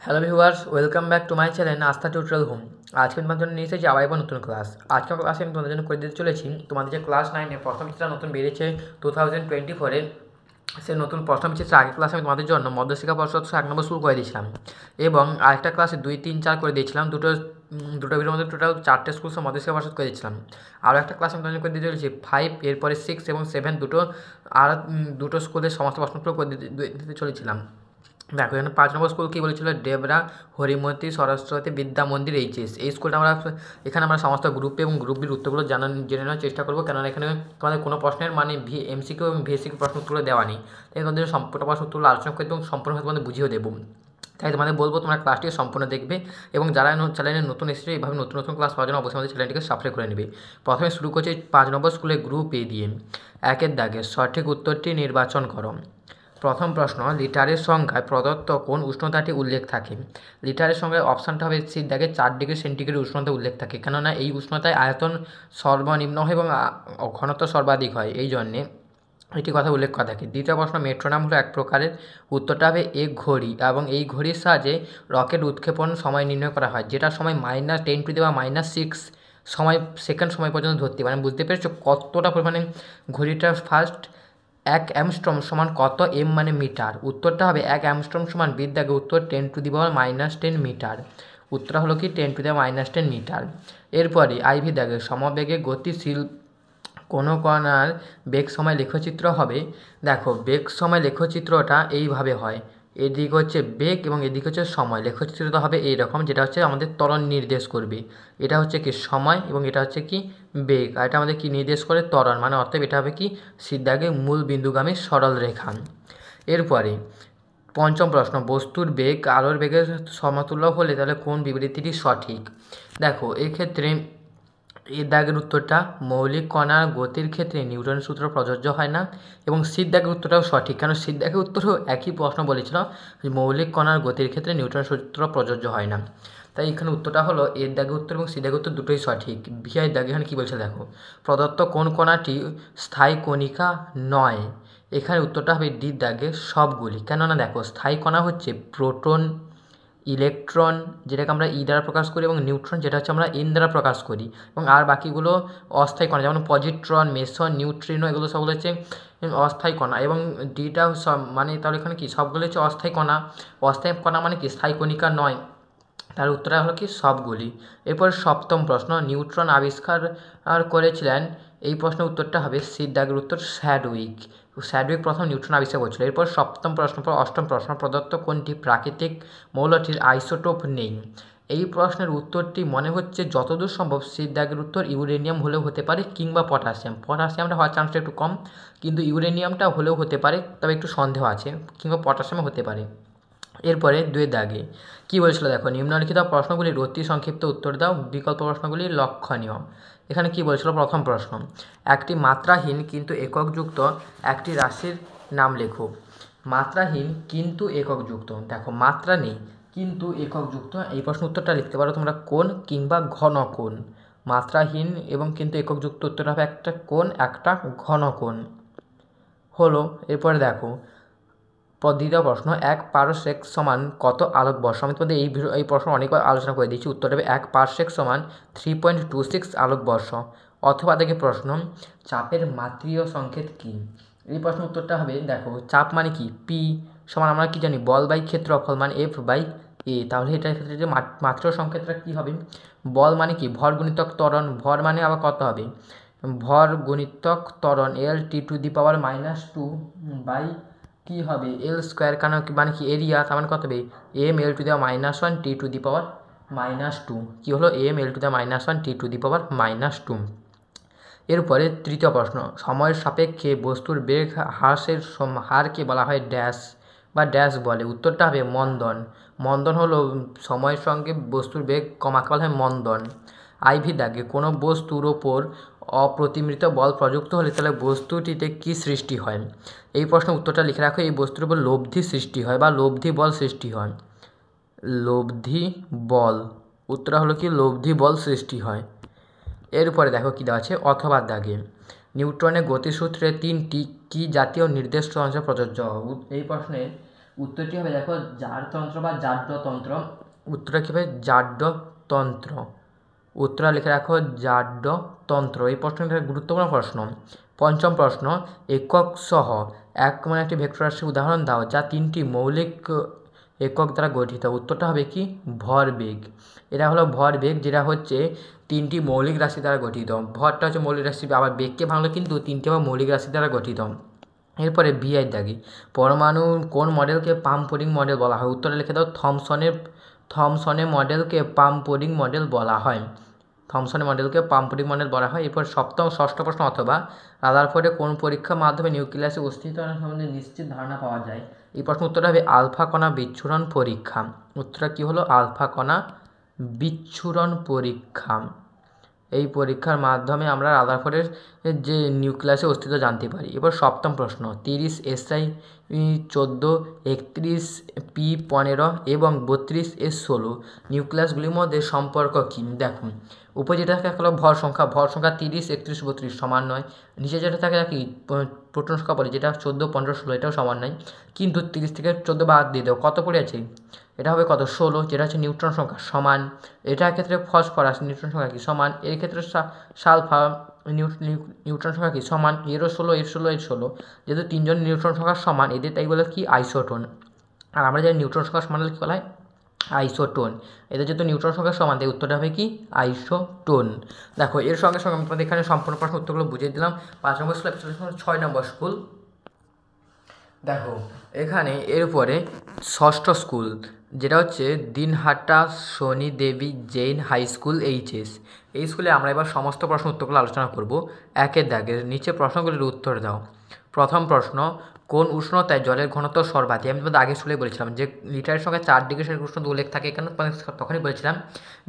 Hello viewers, welcome back to my channel আস্থা tutorial home. আজকে তোমাদের জন্য নিয়ে এসেছি আবার একবার নতুন ক্লাস। আজকের ক্লাসে আমি তোমাদের জন্য করে দিতে চলেছি তোমাদের যে ক্লাস 9-এ প্রথম চিত্রা নতুন বেরিয়েছে 2024-এ, সে নতুন প্রথম চিত্র আগের ক্লাসে আমি তোমাদের জন্য মধ্যশিক্ষা পর্ষদ 1 নম্বর শুরু করে দিয়েছিলাম এবং আরেকটা ক্লাসে 2, 3, 4 করে দিয়েছিলাম। দুটো ভিডিওর মধ্যে টোটাল 4টে স্কুল সহ মধ্যশিক্ষা পর্ষদ করে দিয়েছিলাম। আরও একটা ক্লাস আমি তোমাদের করে দিতে চলেছি 5, এরপরে 6 এবং 7 দুটো স্কুলের সমস্ত প্রশ্নগুলো করে দিতে চলেছিলাম। দেখো এখানে 5 নম্বর স্কুল কী বলেছিল, ডেবরা হরিমতি সরস্বতী বিদ্যা মন্দির এইচএস। এই স্কুলটা এখানে আমরা সমস্ত গ্রুপে এবং গ্রুপ বির উত্তরগুলো জেনে নেওয়ার চেষ্টা করবো, কেননা এখানে তোমাদের কোনো প্রশ্নের মানে এমসিকিউ এবং ভিএসিকিউ প্রশ্ন উত্তরগুলো দেওয়া নেই। তাই তোমাদের সম্পূর্ণ প্রশ্ন উত্তরগুলো আলোচনা করতে এবং সম্পূর্ণভাবে তোমাদের বুঝিয়ে দেবো। তাই তোমাদের বলবো তোমরা ক্লাসটি সম্পূর্ণ দেখবে এবং যারা চ্যানেলে নতুন এসেছে এইভাবে নতুন নতুন ক্লাস পাওয়ার জন্য অবশ্যই আমাদের চ্যানেলটিকে সাবস্ক্রাইব করে নেবে। প্রথমে শুরু করছি 5 নম্বর স্কুলের গ্রুপ এ দিয়ে। 1-এর দাগে সঠিক উত্তরটি নির্বাচন করো। প্রথম প্রশ্ন, লিটারের সংখ্যায় প্রদত্ত কোন উষ্ণতাটি উল্লেখ থাকে? লিটারের সংখ্যায় অপশানটা হবে সি দাগে 4 ডিগ্রি সেন্টিগ্রেড উষ্ণতা উল্লেখ থাকে, কেননা এই উষ্ণতায় আয়তন সর্বনিম্ন হয় এবং ঘনত্ব সর্বাধিক হয়, এই জন্যে এটি কথা উল্লেখ করা থাকে। দ্বিতীয় প্রশ্ন, মেট্রোনম হলো এক প্রকারের। উত্তরটা হবে এক ঘড়ি এবং এই ঘড়ির সাহায্যে রকেট উৎক্ষেপণ সময় নির্ণয় করা হয়, যেটা সময় -10⁻⁶ সেকেন্ড সময় পর্যন্ত ধরতে পারে। বুঝতে পেরেছো কতটা পরিমাণে ঘড়িটা ফাস্ট। 1 অ্যামস্ট্রম সমান কত এম মানে মিটার? উত্তরটা হবে 1 অ্যামস্ট্রম সমান বিদ্যাগে উত্তর 10⁻⁻10 মিটার। উত্তরটা হলো কি 10⁻10 মিটার। এরপরে আইভি দাগে সমবেগে গতিশীল কোনো কণার বেগ সময় লেখচিত্র হবে। দেখো বেগ সময় লেখচিত্রটা এইভাবে হয়, এদিক হচ্ছে বেগ এবং এদিক হচ্ছে সময়। লেখচিত্রটা হবে এইরকম, যেটা হচ্ছে আমাদের ত্বরণ নির্দেশ করবে। এটা হচ্ছে কি সময় এবং এটা হচ্ছে কি বেগ, আর এটা আমাদের কি নির্দেশ করে ত্বরণ, মানে অর্থাৎ এটা হবে কি সিদ্ধাগে মূল বিন্দুগামী সরল রেখা। এরপরে পঞ্চম প্রশ্ন, বস্তুর বেগ আলোর বেগের সমতুল্য হলে তাহলে কোন বিবৃতিটি সঠিক? দেখো এক্ষেত্রে এর দাগের উত্তরটা, মৌলিক কণার গতির ক্ষেত্রে নিউটনের সূত্র প্রযোজ্য হয় না, এবং সির দাগের উত্তরটাও সঠিক, কারণ সির দাগের উত্তরও একই প্রশ্ন বলেছিল যে মৌলিক কণার গতির ক্ষেত্রে নিউটনের সূত্র প্রযোজ্য হয় না। তাই এখানে উত্তরটা হলো এর দাগের উত্তর এবং সি দাগের উত্তর দুটোই সঠিক। ভিআই দাগে এখানে কী বলছে দেখো, প্রদত্ত কোন কণাটি স্থায়ী কণিকা নয়? এখানে উত্তরটা হবে ডি দাগে সবগুলি, কেননা দেখো স্থায়ী কণা হচ্ছে প্রোটন, ইলেকট্রন যেটাকে আমরা ই দ্বারা প্রকাশ করি, এবং নিউট্রন যেটা হচ্ছে আমরা এন দ্বারা প্রকাশ করি, এবং আর বাকিগুলো অস্থায়ী কণা, যেমন পজিট্রন, মেসন, নিউট্রিনো, এগুলো সবগুলো হচ্ছে অস্থায়ী কণা। এবং ডিটা সব মানে তাহলে এখানে কি সবগুলো হচ্ছে অস্থায়ী কণা। অস্থায়ী কণা মানে কি স্থায়ী কণিকা নয়, তার উত্তরটা হলো কি সবগুলি। এরপর সপ্তম প্রশ্ন, নিউট্রন আবিষ্কার করেছিলেন? এই প্রশ্নের উত্তরটা হবে সি দাগের উত্তর স্যাডউইক। স্যাডউইক প্রথম নিউট্রন আবিষ্কার করেছিল। এরপর সপ্তম প্রশ্ন পর অষ্টম প্রশ্ন, প্রদত্ত কোনটি প্রাকৃতিক মৌলটির আইসোটোপ নেই? এই প্রশ্নের উত্তরটি মনে হচ্ছে যতদূর সম্ভব সি দাগের উত্তর ইউরেনিয়াম হলেও হতে পারে, কিংবা পটাশিয়ামটা হওয়ার চান্সটা একটু কম, কিন্তু ইউরেনিয়ামটা হলেও হতে পারে, তবে একটু সন্দেহ আছে, কিংবা পটাশিয়ামও হতে পারে। এরপরে 2 দাগে কী বলেছিল দেখো, নিম্নলিখিত প্রশ্নগুলির অতি সংক্ষিপ্ত উত্তর দাও, বিকল্প প্রশ্নগুলি লক্ষণীয়। এখানে কি বলেছিল, প্রথম প্রশ্ন, একটি মাত্রাহীন কিন্তু এককযুক্ত একটি রাশির নাম লেখো। মাত্রাহীন কিন্তু এককযুক্ত, দেখো মাত্রা নেই কিন্তু এককযুক্ত, এই প্রশ্ন উত্তরটা লিখতে পারো তোমরা কোণ কিংবা ঘন কোণ। মাত্রাহীন এবং কিন্তু এককযুক্ত উত্তরটা হবে একটা কোণ, একটা ঘন কোণ হলো। এরপরে দেখো দ্বিতীয় প্রশ্ন, 1 পারসেক সমান কত আলোকবর্ষ? আমি তোমাদের এই প্রশ্ন অনেকবার আলোচনা করে দিচ্ছি। উত্তর হবে 1 পারসেক সমান 3.26 আলোকবর্ষ। অথবা দেখে প্রশ্ন, চাপের মাত্রীয় সংকেত কী? এই প্রশ্ন উত্তরটা হবে দেখো, চাপ মানে কি পি সমান আমরা কি জানি বল বাই ক্ষেত্রফল মানে F/A। তাহলে এটার ক্ষেত্রে যে মাত্রীয় সংকেতটা কী হবে, বল মানে কি ভর গুণিতক ত্বরণ, ভর মানে আবার কত হবে ভর গুণিতক ত্বরণ L(T⁻²) বাই কী হবে এল স্কোয়ার, কারণ মানে কি এরিয়া, তার মানে কত হবে mL(1) T⁻²। কী হলো mL(1) T⁻²। এরপরে তৃতীয় প্রশ্ন, সময়ের সাপেক্ষে বস্তুর বেগ হ্রাসের হারকে বলা হয় ড্যাশ বা ড্যাশ বলে? উত্তরটা হবে মন্দন। মন্দন হলো সময়ের সঙ্গে বস্তুর বেগ কমাকে বলা হয় মন্দন। আইভি দাগে কোনো বস্তুর ওপর অপ্রতিমৃত বল প্রযুক্ত হলে তাহলে বস্তুটিতে কী সৃষ্টি হয়? এই প্রশ্নের উত্তরটা লিখে রাখো, এই বস্তুর উপর লব্ধি সৃষ্টি হয় বা লব্ধি বল সৃষ্টি হয়। লব্ধি বল, উত্তরটা হলো কি লব্ধি বল সৃষ্টি হয়। এরপরে দেখো কী দেওয়া আছে, অথবা দাগে নিউটনের গতিসূত্রে 3টি কী জাতীয় নির্দেশাংশ প্রযোজ্য? এই প্রশ্নে উত্তরটি হবে দেখো জারতন্ত্র বা জাড্যতন্ত্র। উত্তরটা কী হবে জাড্যতন্ত্র। উত্তরটা লিখে রাখো জাড্যতন্ত্র। এই প্রশ্নটা গুরুত্বপূর্ণ প্রশ্ন। পঞ্চম প্রশ্ন, একক সহ মানে একটি ভেক্টর রাশির উদাহরণ দাও যা তিনটি মৌলিক একক দ্বারা গঠিত। উত্তরটা হবে কি ভরবেগ। এটা হলো ভরবেগ, যেটা হচ্ছে তিনটি মৌলিক রাশি দ্বারা গঠিত। ভরটা হচ্ছে মৌলিক রাশি, আবার বেগকে ভাঙলে কিন্তু তিনটি আবার মৌলিক রাশি দ্বারা গঠিত। এরপরে বিআই দাগি, পরমাণু কোন মডেলকে পাম্পরিং মডেল বলা হয়? উত্তরে লিখে দাও থমসনের মডেলকে পাম্পরিং মডেল বলা হয়। থমসনের মডেলকে পাম্পরিং মডেল বলা হয়। এরপর ষষ্ঠ প্রশ্ন, অথবা রাদারফোর্ডে কোন পরীক্ষার মাধ্যমে নিউক্লিয়াসের অস্তিত্ব সম্বন্ধে নিশ্চিত ধারণা পাওয়া যায়? এই প্রশ্ন উত্তরটা হবে আলফা কণা বিচ্ছুরণ পরীক্ষা। উত্তরটা কী হলো আলফা কণা বিচ্ছুরণ পরীক্ষা। এই পরীক্ষার মাধ্যমে আমরা রাদারফোর্ডের যে নিউক্লিয়াসের অস্তিত্ব জানতে পারি। এবার সপ্তম প্রশ্ন, 30 SI 14 31 P 15 এবং 32 S 16 নিউক্লিয়াসগুলির মধ্যে সম্পর্ক কী? দেখুন, উপরে যেটা থাকে হলো ভর সংখ্যা 30 31 32 সমান নয়। নিচে যেটা থাকে কি প্রোটন সংখ্যা বলে, যেটা 14 15 16 এটাও সমান নয়। কিন্তু 30 থেকে 14 বাদ দিয়ে দাও, কত পড়ে আছে? এটা হবে কত 16, যেটা হচ্ছে নিউট্রন সংখ্যা সমান। এটার ক্ষেত্রে ফসফরাস নিউট্রন সংখ্যা কি সমান। এর ক্ষেত্রে সালফার নিউট্রন সংখ্যা কি সমান। এরও 16 এর 16 এর 16, যেহেতু তিনজন নিউট্রন সংখ্যা সমান, এদের তাই বলে কি আইসোটোন। আর আমরা জানি নিউট্রন সংখ্যা সমান হলে কী বলা হয় আইসোটোন। এদের যেহেতু নিউট্রন সংখ্যা সমান, তাই উত্তরটা হবে কি আইসোটোন। দেখো, এর সঙ্গে সঙ্গে আমি তোমাদের এখানে সম্পূর্ণ প্রশ্ন উত্তরগুলো বুঝিয়ে দিলাম। 5 নম্বর স্কুল, 6 নম্বর স্কুল। দেখো এখানে এরপরে ষষ্ঠ স্কুল, যেটা হচ্ছে দিনহাটা শনি দেবী জৈন হাই স্কুল HS। এই স্কুলে আমরা এবার সমস্ত প্রশ্ন উত্তরগুলো আলোচনা করব। একের দাগের নিচে প্রশ্নগুলির উত্তর দাও। প্রথম প্রশ্ন, কোন উষ্ণতায় জলের ঘনত্ব সর্বাধিক? আমি তোমাদের আগে স্কুলে বলেছিলাম যে লিটারের সঙ্গে 4 ডিগ্রি সেন্টিগ্রেড উষ্ণতা উল্লেখ থাকে। কেন তখনই বলেছিলাম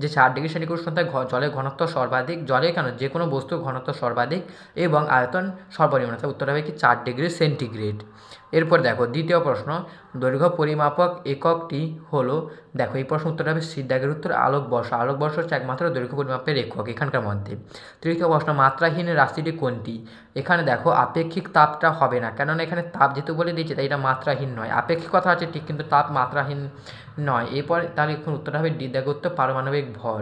যে 4 ডিগ্রি সেন্টিগ্রেড উষ্ণতায় জলের ঘনত্ব সর্বাধিক। জলে কেন, যে কোনো বস্তুর ঘনত্ব সর্বাধিক এবং আয়তন সর্বনিম্ন। উত্তর হবে কি 4 ডিগ্রি সেন্টিগ্রেড। এরপর দেখো দ্বিতীয় প্রশ্ন, দৈর্ঘ্য পরিমাপক এককটি হলো। দেখো এই প্রশ্ন উত্তরটা হবে সিদ্ধাগের উত্তর আলোকবর্ষ। আলোকবর্ষ হচ্ছে একমাত্র দৈর্ঘ্য পরিমাপের একক এখানকার মধ্যে। তৃতীয় প্রশ্ন, মাত্রাহীন রাশিটি কোনটি? এখানে দেখো আপেক্ষিক তাপটা হবে না, কেননা এখানে তাপ যেহেতু বলে দিয়েছে তাই এটা মাত্রাহীন নয়। আপেক্ষিকতা আছে ঠিক, কিন্তু তাপ মাত্রাহীন নয়। এরপর তাহলে এখন উত্তরটা হবে দ্বিধাগের উত্তর পারমাণবিক ভর।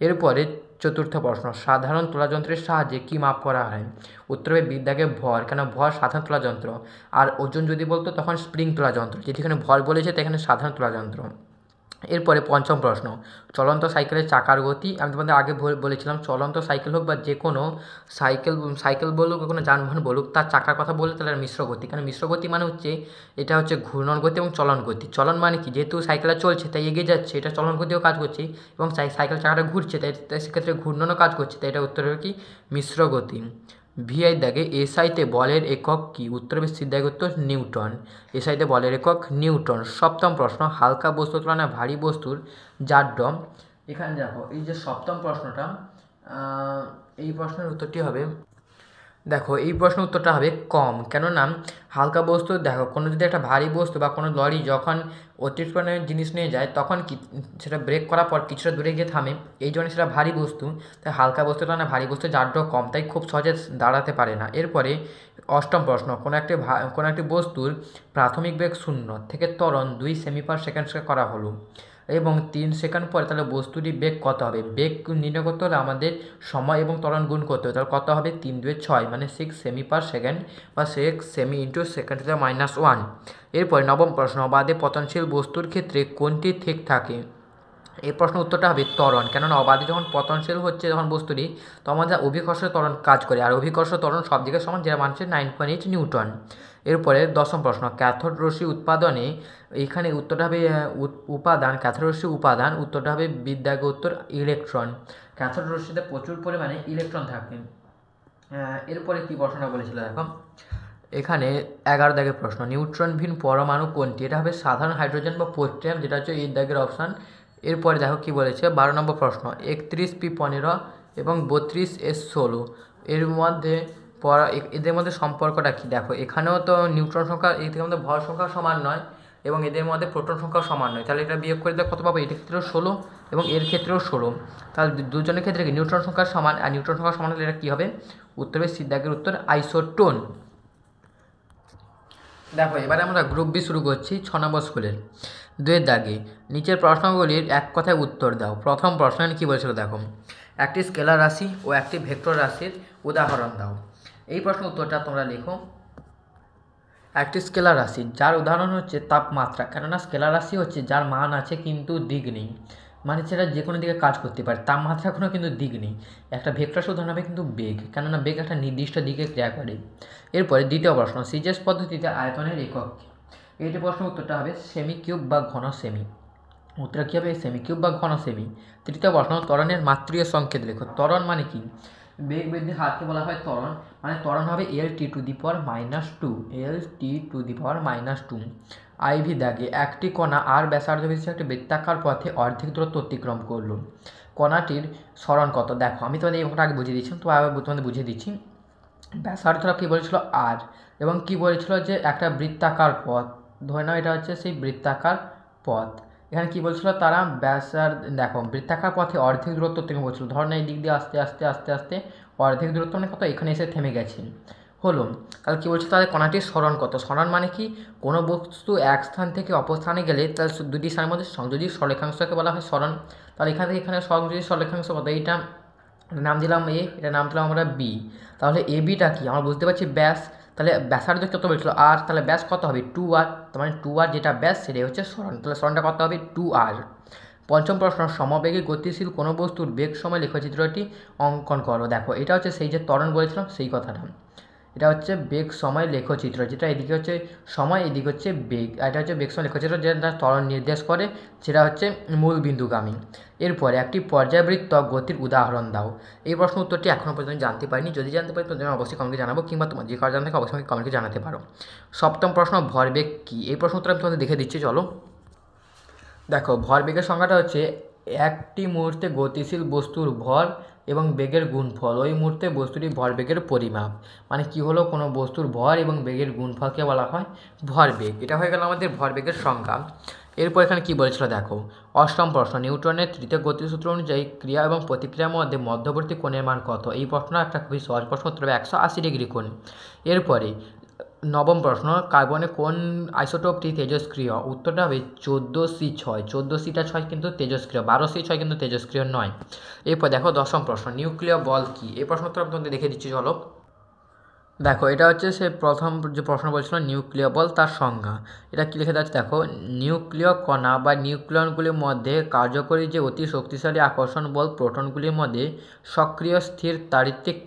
এরপরে চতুর্থ প্রশ্ন, সাধারণ তোলাযন্ত্রের সাহায্যে কী মাপ করা হয়? উত্তর হবে বিদ্যাকে ভর, কেন ভর সাধারণ তোলাযন্ত্র। আর ওজন যদি বলতো তখন স্প্রিং তোলাযন্ত্র, যেখানে ভর বলেছে তাই এখানে সাধারণ তোলাযন্ত্র। এরপরে পঞ্চম প্রশ্ন, চলন্ত সাইকেলের চাকার গতি। আমি তোমাদের আগে বলেছিলাম চলন্ত সাইকেল হোক বা যে কোনো সাইকেল বলুক বা কোনো যানবাহন বলুক, তার চাকার কথা বলে তাহলে মিশ্র গতি। কারণ মিশ্র গতি মানে হচ্ছে এটা হচ্ছে ঘূর্ণন গতি এবং চলন গতি। চলন মানে কি, যেহেতু সাইকেলটা চলছে তাই এগিয়ে যাচ্ছে, এটা চলন গতিও কাজ করছে, এবং সাইকেল চাকাটা ঘুরছে তাই সেক্ষেত্রে ঘূর্ণনও কাজ করছে, তাই এটা উত্তর হবে কি মিশ্র গতি। ভিআই দাগে এসআইতে বলের একক কি? উত্তর হবে সিদ্ধাগ উত্তর নিউটন। এসআইতে বলের একক নিউটন। সপ্তম প্রশ্ন, হালকা বস্তুর তুলনায় ভারী বস্তুর জাড্য। এখানে দেখো এই যে সপ্তম প্রশ্নটা, এই প্রশ্নের উত্তরটি হবে, দেখো এই প্রশ্নের উত্তরটা হবে কম। কেননা হালকা বস্তু, দেখো কোনো যদি একটা ভারী বস্তু বা কোনো লরি যখন অতিরিক্ত পরিমাণে জিনিস নিয়ে যায় তখন কি সেটা ব্রেক করার পর কিছুটা দূরে গিয়ে থামে, এই জন্য সেটা ভারী বস্তু। তাই হালকা বস্তুটা না ভারী বস্তু জাড্য কম, তাই খুব সহজে দাঁড়াতে পারে না। এরপরে অষ্টম প্রশ্ন, কোনো একটি বস্তুর প্রাথমিক বেগ 0 থেকে ত্বরণ 2 সেমি/সেকেন্ড করা হলো এবং 3 সেকেন্ড পরে, তাহলে বস্তুটির বেগ কত হবে? বেগ নির্ণয় করতে হলে আমাদের সময় এবং ত্বরণ গুণ করতে হবে। তাহলে কত হবে? 3 2 6, মানে 6 সেমি/সেকেন্ড বা 6 cm into second to the -1। এরপরে নবম প্রশ্ন, অবাধে পতনশীল বস্তুর ক্ষেত্রে কোনটি ঠিক থাকে? এই প্রশ্ন উত্তরটা হবে ত্বরণ। কেননা অবাধে যখন পতনশীল হচ্ছে যখন বস্তুটি, তখন যা অভিকর্ষ ত্বরণ কাজ করে, আর অভিকর্ষ ত্বরণ সব দিকে সমান, যেটা মানছে 9.8 নিউটন। এরপরে দশম প্রশ্ন, ক্যাথোড রশ্মি উৎপাদনে, এইখানে উত্তরটা হবে উপাদান, ক্যাথোড রশ্মি উপাদান, উত্তরটা হবে বিদ্যাজ্ঞ উত্তর ইলেকট্রন। ক্যাথোড রশ্মিতে প্রচুর পরিমাণে ইলেকট্রন থাকে। এরপরে কী প্রশ্নটা বলেছিল দেখো, এখানে 11 দাগের প্রশ্ন, নিউট্রনবিহীন পরমাণু কোনটি? এটা হবে সাধারণ হাইড্রোজেন বা পোট্রিয়াম, যেটা হচ্ছে এই দাগের অপশান। এরপরে দেখো কি বলেছে 12 নম্বর প্রশ্ন, 31 P 15 এবং 32 S 16 এর মধ্যে এদের মধ্যে সম্পর্কটা কি? দেখো এখানেও তো নিউট্রন সংখ্যা, এদের মধ্যে ভর সংখ্যা সমান নয় এবং এদের মধ্যে প্রোটন সংখ্যাও সমান নয়। তাহলে এটা বিয়োগ করে দিলে কত পাবো? এটার ক্ষেত্রেও 16 এবং এর ক্ষেত্রেও 16। তাহলে দুজনের ক্ষেত্রে কি নিউট্রন সংখ্যা সমান, আর নিউট্রন সংখ্যা সমান হলে এটা কী হবে? উত্তর হবে সিদ্ধাগের উত্তর আইসোটোন। দেখো এবারে আমরা গ্রুপ বি শুরু করছি 6 নম্বর স্কুলের 2-এর দাগে নিচের প্রশ্নগুলির এক কথায় উত্তর দাও। প্রথম প্রশ্ন কী বলেছিল দেখো, একটি স্কেলার রাশি ও একটি ভেক্টর রাশির উদাহরণ দাও। এই প্রশ্নের উত্তরটা তোমরা লেখো। একটি স্কেলার রাশি যার উদাহরণ হচ্ছে তাপমাত্রা, কেননা স্কেলার রাশি হচ্ছে যার মান আছে কিন্তু দিক নেই, মানে সেটা যে কোনো দিকে কাজ করতে পারে। তাপমাত্রা এখনও কিন্তু দিক নেই। একটা ভেক্টর উদাহরণ হবে কিন্তু বেগ, কেননা বেগ একটা নির্দিষ্ট দিকে ক্রিয়া করে। এরপরে দ্বিতীয় প্রশ্ন, সিজেস পদ্ধতিতে আয়তনের একক। এইটি প্রশ্নের উত্তরটা হবে সেমি কিউব বা ঘন সেমি। উত্তর কী হবে? সেমি কিউব বা ঘন সেমি। তৃতীয় প্রশ্ন, ত্বরণের মাত্রিয় সংকেত লেখো। ত্বরণ মানে কি? বেগ বৃদ্ধির হারকে বলা হয় ত্বরণ, মানে ত্বরণ হবে L_T⁻², L_T⁻²। আইভি দাগে একটি কণা আর ব্যাসার্ধ বিশিষ্ট একটি বৃত্তাকার পথে অর্ধেক দূরত্ব অতিক্রম করলো, কণাটির সরণ কত? দেখো আমি তোমাদের এই অঙ্কটা আগে বুঝিয়ে দিচ্ছি, তো আবার তোমাদের বুঝিয়ে দিচ্ছি। ব্যাসার্ধটা কী বলেছিল? আর, এবং কি বলেছিল যে একটা বৃত্তাকার পথ, ধরে নাও এটা হচ্ছে সেই বৃত্তাকার পথ। এখানে কি বলছিল তারা? দেখো বৃত্তাকার পথে অর্ধেক দূরত্ব অতিক্রম বলছিল। ধর না এই দিক দিয়ে আস্তে আস্তে আস্তে আস্তে অর্ধেক দূরত্ব মানে কত? এখানে এসে থেমে গেছে। হলো, তাহলে কী বলছে? তাহলে কণাটির সরণ কত? সরণ মানে কি? কোনো বস্তু এক স্থান থেকে অপর স্থানে গেলে তার দুটি স্থানের মধ্যে সংযোজী সরলেখাংশকে বলা হয় সরণ। তাহলে এখান থেকে এখানে সংযোজী সরলেখাংশ কত? এইটা নাম দিলাম এ, এটা নাম দিলাম আমরা বি। তাহলে এ বিটা কি? আমরা বুঝতে পারছি ব্যাস। তাহলে ব্যাসার্ধ কত বলেছিল? আর। তাহলে ব্যাস কত হবে? 2r। তার মানে 2r যেটা ব্যাস সেটাই হচ্ছে সরণ। তাহলে সরণটা কত হবে? 2r। পঞ্চম প্রশ্ন, সমবেগে গতিশীল কোনো বস্তুর বেগ সময় লেখচিত্রটি অঙ্কন করো। দেখো এটা হচ্ছে সেই যে ত্বরণ বলেছিলাম সেই কথাটা। এটা হচ্ছে বেগ সময় লেখচিত্র, যেটা এদিকে হচ্ছে সময়, এদিকে হচ্ছে বেগ। এটা হচ্ছে বেগ সময় লেখচিত্র, যেটা ত্বরণ নির্দেশ করে, সেটা হচ্ছে মূল বিন্দুগামী। এরপরে একটি পর্যাবৃত্ত গতির উদাহরণ দাও। এই প্রশ্ন উত্তরটি এখনও পর্যন্ত জানতে পারিনি। যদি জানতে পারি তোমাদের অবশ্যই কমেন্টে জানাবো, কিংবা তোমার যে কারো জানতে অবশ্যই কমেন্টে জানাতে পারো। সপ্তম প্রশ্ন, ভরবেগ কী? এই প্রশ্ন উত্তর আমি তোমাদের দেখে দিচ্ছি, চলো। দেখো ভরবেগের সংজ্ঞাটা হচ্ছে একটি মুহূর্তে গতিশীল বস্তুর ভর এবং বেগের গুণফল। ওই মুহূর্তে বস্তুটির ভরবেগের পরিমাপ। মানে কি হলো? কোনো বস্তুর ভর এবং বেগের গুণফলকে বলা হয় ভরবেগ। এটা হয়ে গেল আমাদের ভরবেগের সংজ্ঞা। এরপর এখানে কি বলেছিল দেখো, অষ্টম প্রশ্ন, নিউটনের তৃতীয় গতিসূত্র অনুযায়ী ক্রিয়া এবং প্রতিক্রিয়ার মধ্যে মধ্যবর্তী কোণের মান কত? এই প্রশ্ন একটা খুবই সহজ প্রশ্ন, উত্তর হবে 180 ডিগ্রি কোণ। এরপরে নবম প্রশ্ন, কার্বনে কোন আইসোটোপটি তেজস্ক্রিয়? উত্তরটা হবে 14C6। 14C টা 6 কিন্তু তেজস্ক্রিয়, 12C6 কিন্তু তেজস্ক্রিয় নয়। এরপর দেখো দশম প্রশ্ন, নিউক্লিয় বল কি? এই প্রশ্ন উত্তর আমি তোমাদের দেখে দিচ্ছি, চলো। দেখো এটা হচ্ছে সে প্রথম যে প্রশ্ন বলছিল নিউক্লিয় বল, তার সংজ্ঞা। এটা কী লিখে যাচ্ছে দেখো, নিউক্লিয় কণা বা নিউক্লিয়নগুলির মধ্যে কার্যকরী যে অতি শক্তিশালী আকর্ষণ বল প্রোটনগুলির মধ্যে সক্রিয় স্থির তাড়িত্বিক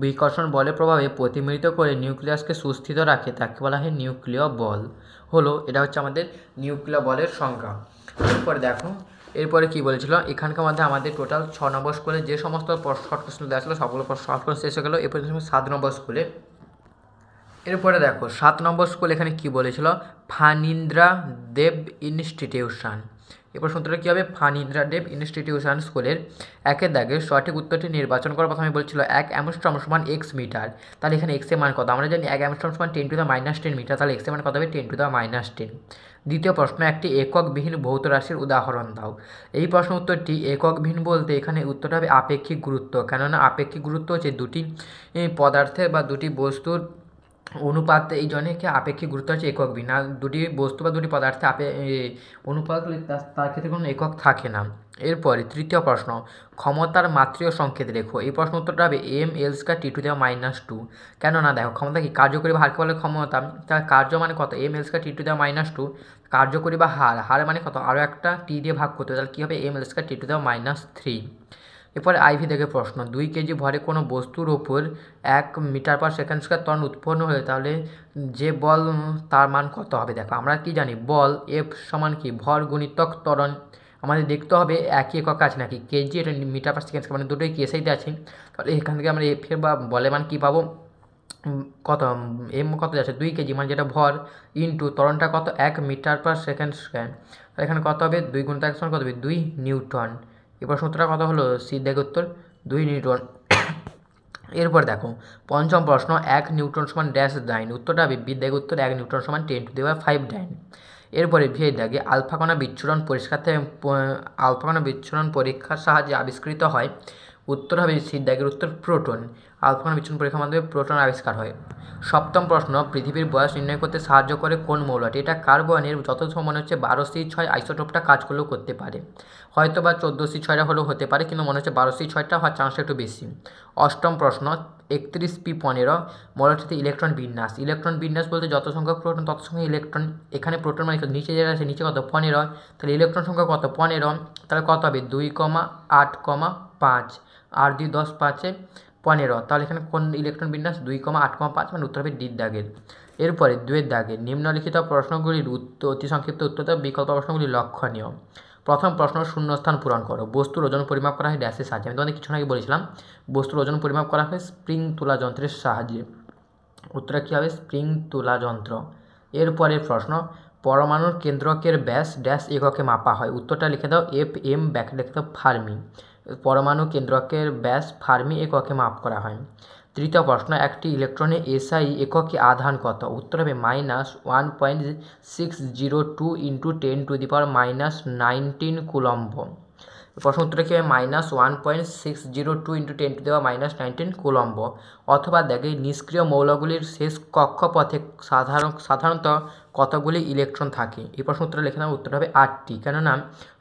বিকর্ষণ বলের প্রভাবে প্রতিমিলিত করে নিউক্লিয়াসকে সুস্থিত রাখে, তাকে বলা হয় নিউক্লিয় বল। হলো, এটা হচ্ছে আমাদের নিউক্লিয় বলের সংজ্ঞা। এরপরে দেখো, এরপরে কী বলেছিল, এখানকার মধ্যে আমাদের টোটাল 6 নম্বর স্কুলে যে সমস্ত শর্ট কোশ্চেন দেওয়া ছিল সবগুলো শর্ট কোশ্চেন শেষ হয়ে গেলো। এরপরে 7 নম্বর স্কুলে। এরপরে দেখো 7 নম্বর স্কুল এখানে কি বলেছিল, ফানীন্দ্রা দেব ইনস্টিটিউশন। এরপর সূত্রটা কী হবে? ফানীন্দ্রা দেব ইনস্টিটিউশন স্কুলের একের দাগে সঠিক উত্তরটি নির্বাচন করার প্রথমে বলছিল 1 অ্যাংস্ট্রম সমান x মিটার। তাহলে এখানে x এর মান কত? আমরা জানি 1 অ্যাংস্ট্রম সমান 10⁻10 মিটার, তাহলে x এর মান কত হবে? 10⁻10। দ্বিতীয় প্রশ্ন, একটি এককবিহীন ভৌত রাশির উদাহরণ দাও। এই প্রশ্ন উত্তরটি এককবিহীন বলতে এখানে উত্তরটা হবে আপেক্ষিক গুরুত্ব, কেননা আপেক্ষিক গুরুত্ব হচ্ছে দুটি পদার্থের বা দুটি বস্তুর অনুপাত, এই জন্যকে আপেক্ষিক গুরুত্ব হচ্ছে এককবিহীন। আর দুটি বস্তু বা দুটি পদার্থে অনুপাত হলে তার ক্ষেত্রে কোনো একক থাকে না। এরপরে তৃতীয় প্রশ্ন, ক্ষমতার মাত্রীয় সংকেত লেখো। এই প্রশ্ন উত্তরটা হবে mL²T⁻²। কেননা দেখো ক্ষমতা কি? কার্যকরী বা হারকে বলে ক্ষমতা। তার কার্য মানে কত? mL²T⁻²। কার্যকরী বা হার মানে কত? আরও একটা টি দিয়ে ভাগ করতে হবে, তাহলে কী হবে? mL²T⁻3। এরপরে আইভি থেকে প্রশ্ন, 2 কেজি ভরে কোনো বস্তুর ওপর 1 মিটার/সেকেন্ড স্কয়ার ত্বরণ উৎপন্ন হলে তাহলে যে বল তার মান কত হবে? দেখো আমরা কি জানি, বল F সমান কি? ভর গুণিতক ত্বরণ। আমাদের দেখতে হবে একই একক আছে নাকি, কেজি এটা মিটার/সেকেন্ড স্কয়ার, মানে দুটোই কেসেইতে আছে। তাহলে এখান থেকে আমরা এফ এর বা বলের মান কী পাবো? কত এম কত যাচ্ছে? 2 কেজি, মানে যেটা ভর, ইন্টু ত্বরণটা কত? 1 মিটার/সেকেন্ড স্কয়ার। তাহলে এখানে কত হবে? 2 × 1 সমান কত হবে? 2 নিউটন। এবার সূত্রটা কত হলো? সি দেখে উত্তর 2 নিউটন। এরপর দেখো পঞ্চম প্রশ্ন, 1 নিউটন সমান ড্যাশ ডাইন। উত্তরটা হবে বি দেখে উত্তর 1 নিউটন সমান 10⁵ ডাইন। এরপরে ভি দাগে আলফা কণা বিচ্ছুরণ পরিষ্কার থেকে আলফা কণা বিচ্ছুরণ পরীক্ষার সাহায্যে আবিষ্কৃত হয় উত্তর হবে সির দাগের উত্তর প্রোটন। আলফা কণার বিচ্ছুরণ পরীক্ষার মাধ্যমে প্রোটন আবিষ্কার হয়। সপ্তম প্রশ্ন, পৃথিবীর বয়স নির্ণয় করতে সাহায্য করে কোন মৌলটি? এটা কার্বনের যতদূর মনে হচ্ছে 12C6 আইসোটোপটা কাজ করলেও করতে পারে, হয়তো বা 14C6 হলেও হতে পারে, কিন্তু মনে হচ্ছে 12C6 হওয়ার চান্সটা একটু বেশি। অষ্টম প্রশ্ন, 31P15 মৌলটিতে ইলেকট্রন বিন্যাস বলতে যত সংখ্যক প্রোটন তত সংখ্যক ইলেকট্রন। এখানে প্রোটন মানে নিচে যেটা আছে নিচে কত 15, তাহলে ইলেকট্রন সংখ্যা কত 15, তাহলে কত হবে 2,8,5 আর 2 10 5 15, তাহলে এখানে কোন ইলেকট্রন বিন্যাস 2,8,5 মানে উত্তর হবে ডির দাগের। এরপরে 2 দাগের নিম্নলিখিত প্রশ্নগুলির অতি সংক্ষিপ্ত উত্তর দাও, বিকল্প প্রশ্নগুলি লক্ষণীয়। প্রথম প্রশ্ন, শূন্যস্থান পূরণ করো। বস্তুর ওজন পরিমাপ করা হয় ড্যাশের সাহায্যে। আমি তোমাদের কিছু আগে বলেছিলাম বস্তুর ওজন পরিমাপ করা হয় স্প্রিং তুলা যন্ত্রের সাহায্যে। উত্তরটা কী হবে? স্প্রিং তুলা যন্ত্র। এরপরে প্রশ্ন, পরমাণুর কেন্দ্রকের ব্যাস ড্যাশ এককে মাপা হয়। উত্তরটা লিখে দাও FM, ব্যাকে লিখে দাও ফার্মি। পরমাণু কেন্দ্রকের ব্যাস ফার্মি এককে মাপ করা হয়। তৃতীয় প্রশ্ন, একটি ইলেকট্রনের SI এককে আধান কত? উত্তর হবে -1.602 × 10⁻⁻19 কুলম্ব। প্রশ্ন উত্তরটা কী হবে? -1.602 × 10⁻⁻19 কুলম্ব। অথবা দেখে নিষ্ক্রিয় মৌলগুলির শেষ কক্ষপথে সাধারণত কতগুলি ইলেকট্রন থাকে? এই প্রশ্ন উত্তরে লিখে নাও, উত্তর হবে 8টি। কেননা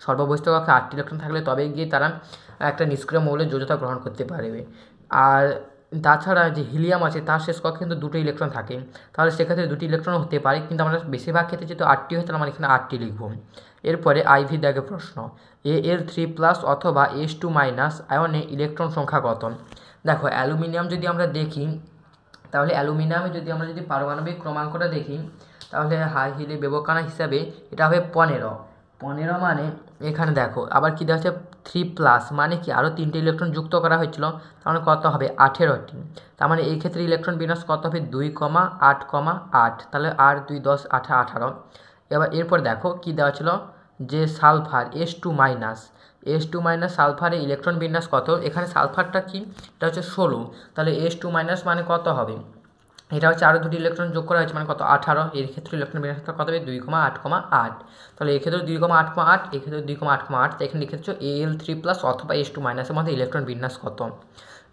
সর্ববহিস্থ কক্ষে 8টি ইলেকট্রন থাকলে তবে গিয়ে তারা একটা নিষ্ক্রিয় মৌলের যোজ্যতা গ্রহণ করতে পারবে। আর তাছাড়া যে হিলিয়াম আছে তার শেষ কক্ষে কিন্তু 2টি ইলেকট্রন থাকে, তাহলে সেক্ষেত্রে 2টি ইলেকট্রন হতে পারে, কিন্তু আমরা বেশিরভাগ ক্ষেত্রে যেহেতু 8টি হয় তাহলে আমরা এখানে 8টি লিখব। এরপরে IV দাগে প্রশ্ন, Al3+ অথবা H2- আয়নে ইলেকট্রন সংখ্যা কত? দেখো অ্যালুমিনিয়াম যদি আমরা দেখি, তাহলে অ্যালুমিনিয়ামে যদি আমরা পারমাণবিক ক্রমাঙ্কটা দেখি, তাহলে হাই হিলি ব্যবকণা হিসাবে এটা হবে 15 মানে এখানে দেখো আবার কী দেওয়া আছে 3+, মানে কি আরও 3টে ইলেকট্রন যুক্ত করা হয়েছিল, তার মানে কত হবে 18টি। তার মানে এই ক্ষেত্রে ইলেকট্রন বিন্যাস কত হবে 2,8,8, তাহলে 8 2 10 18। এবার এরপর দেখো কী দেওয়া ছিল যে সালফার H2- সালফারের ইলেকট্রন বিন্যাস কত? এখানে সালফারটা কি, এটা হচ্ছে 16, তাহলে H2- মানে কত হবে? এটা হচ্ছে আরও 2টি ইলেকট্রন যোগ করা হয়েছে মানে কত 18। এর ক্ষেত্রে ইলেকট্রন বিন্যাসটা কত হবে 2,8,8, তাহলে এক্ষেত্রে 2,8,8, এক্ষেত্রে 2,8,8, এখানে লিখেছো Al3+ অথবা H2- মধ্যে ইলেকট্রন বিন্যাস কত।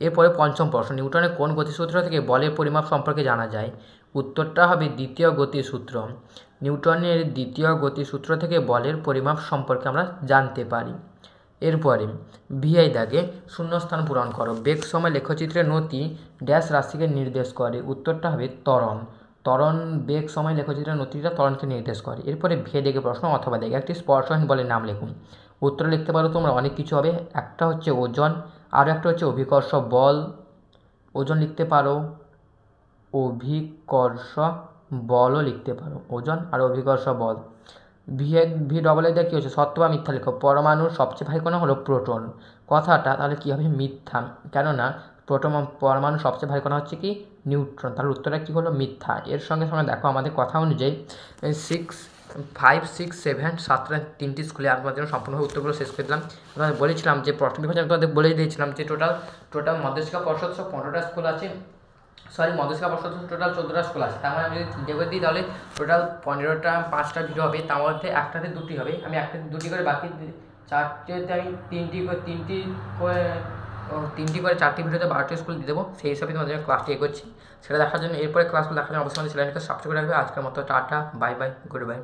এরপরে পঞ্চম প্রশ্ন, নিউটনের কোন গতিসূত্র থেকে বলের পরিমাপ সম্পর্কে জানা যায়? উত্তরটা হবে দ্বিতীয় গতিসূত্র। নিউটনের দ্বিতীয় গতিসূত্র থেকে বলের পরিমাপ সম্পর্কে আমরা জানতে পারি। এরপরে VI দাগে শূন্যস্থান পূরণ করো। বেগ সময় লেখচিত্রের নতি ড্যাশ রাশিকে নির্দেশ করে। উত্তরটা হবে ত্বরণ। বেগ সময় লেখচিত্রের নতিটা ত্বরণকে নির্দেশ করে। এরপরে VI দাগে প্রশ্ন, অথবা দাগে একটি স্পর্শহীন বলের নাম লিখুন। উত্তর লিখতে পারো তোমরা অনেক কিছু হবে, একটা হচ্ছে ওজন, আরও একটা হচ্ছে অভিকর্ষ বল। ওজন লিখতে পারো, অভিকর্ষ বলও লিখতে পারো, ওজন আর অভিকর্ষ বল। VI দিয়ে কী হচ্ছে সত্য বা মিথ্যা লেখো। পরমাণুর সবচেয়ে ভারী কণা হলো প্রোটন। কথাটা তাহলে কী হবে মিথ্যা, কেননা পরমাণুর সবচেয়ে ভারী কণা হচ্ছে কি নিউট্রন, তাহলে উত্তরটা কী হলো মিথ্যা। এর সঙ্গে সঙ্গে দেখো আমাদের কথা অনুযায়ী 5, 6, 7, 7টা 3টি স্কুলে আমি তোমাদের জন্য সম্পূর্ণভাবে উত্তরগুলো শেষ করে দিলাম। তোমাদের বলেছিলাম যে প্রশ্ন বিভাজন আমি তোমাদের বলে দিয়েছিলাম যে টোটাল মধ্যশিক্ষা পর্ষদ 15টা স্কুল আছে, মধ্যশিক্ষা পর্ষদ টোটাল 14টা স্কুল আছে। তার মানে আমি যদি 3টে করে দিই তাহলে টোটাল 15টা 5টা ভিডিও হবে, তার মধ্যে একটাতে 2টি হবে। আমি একটাতে 2টি করে, বাকি 4টেতে আমি 3টি করে 4টি ভিডিওতে 12টি স্কুল দিয়ে দেবো। সেই হিসাবে তোমাদের ক্লাসটি এগোচ্ছি, সেটা দেখার জন্য এরপরে ক্লাসগুলো দেখার জন্য অবশ্যই আমাদের চ্যানেলকে সাবস্ক্রাইব করে রাখবে। আজকের মতো tata, bye bye, good bye.